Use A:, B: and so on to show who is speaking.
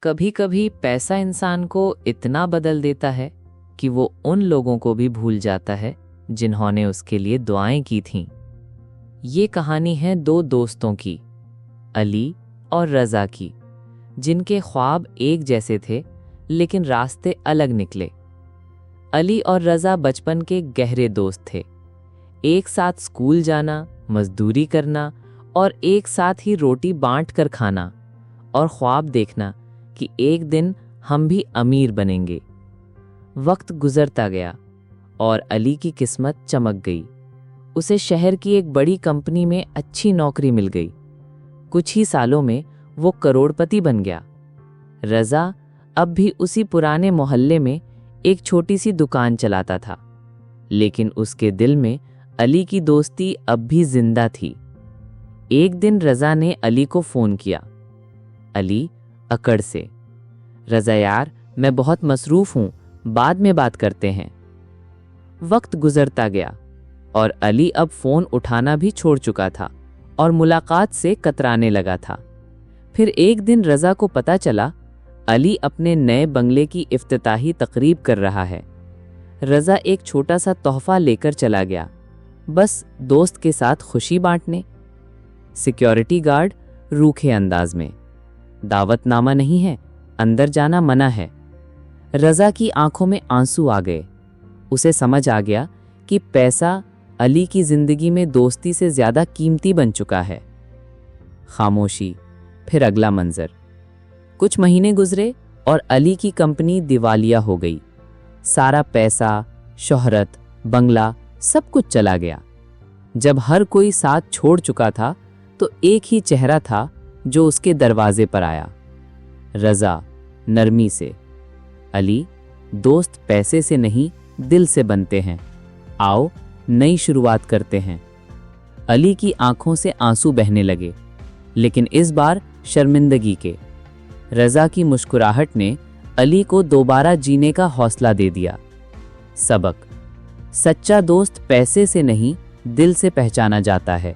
A: कभी कभी पैसा इंसान को इतना बदल देता है कि वो उन लोगों को भी भूल जाता है जिन्होंने उसके लिए दुआएं की थीं। ये कहानी है दो दोस्तों की, अली और रज़ा की, जिनके ख्वाब एक जैसे थे लेकिन रास्ते अलग निकले। अली और रज़ा बचपन के गहरे दोस्त थे। एक साथ स्कूल जाना, मजदूरी करना और एक साथ ही रोटी बांट कर खाना और ख्वाब देखना कि एक दिन हम भी अमीर बनेंगे। वक्त गुजरता गया और अली की किस्मत चमक गई। उसे शहर की एक बड़ी कंपनी में अच्छी नौकरी मिल गई। कुछ ही सालों में वो करोड़पति बन गया। रज़ा अब भी उसी पुराने मोहल्ले में एक छोटी सी दुकान चलाता था, लेकिन उसके दिल में अली की दोस्ती अब भी जिंदा थी। एक दिन रज़ा ने अली को फ़ोन किया। अली अकड़ से, रज़ा यार, मैं बहुत मसरूफ़ हूँ, बाद में बात करते हैं। वक्त गुजरता गया और अली अब फ़ोन उठाना भी छोड़ चुका था और मुलाकात से कतराने लगा था। फिर एक दिन रज़ा को पता चला अली अपने नए बंगले की इफ्तिताही तकरीब कर रहा है। रज़ा एक छोटा सा तोहफ़ा लेकर चला गया, बस दोस्त के साथ खुशी बांटने। सिक्योरिटी गार्ड रूखे अंदाज में, दावतनामा नहीं है, अंदर जाना मना है। रज़ा की आंखों में आंसू आ गए। उसे समझ आ गया कि पैसा अली की जिंदगी में दोस्ती से ज्यादा कीमती बन चुका है। खामोशी, फिर अगला मंजर। कुछ महीने गुजरे और अली की कंपनी दिवालिया हो गई। सारा पैसा, शोहरत, बंगला सब कुछ चला गया। जब हर कोई साथ छोड़ चुका था तो एक ही चेहरा था जो उसके दरवाजे पर आया। रज़ा नरमी से, अली, दोस्त पैसे से नहीं दिल से बनते हैं, आओ नई शुरुआत करते हैं। अली की आंखों से आंसू बहने लगे, लेकिन इस बार शर्मिंदगी के। रज़ा की मुस्कुराहट ने अली को दोबारा जीने का हौसला दे दिया। सबक: सच्चा दोस्त पैसे से नहीं दिल से पहचाना जाता है।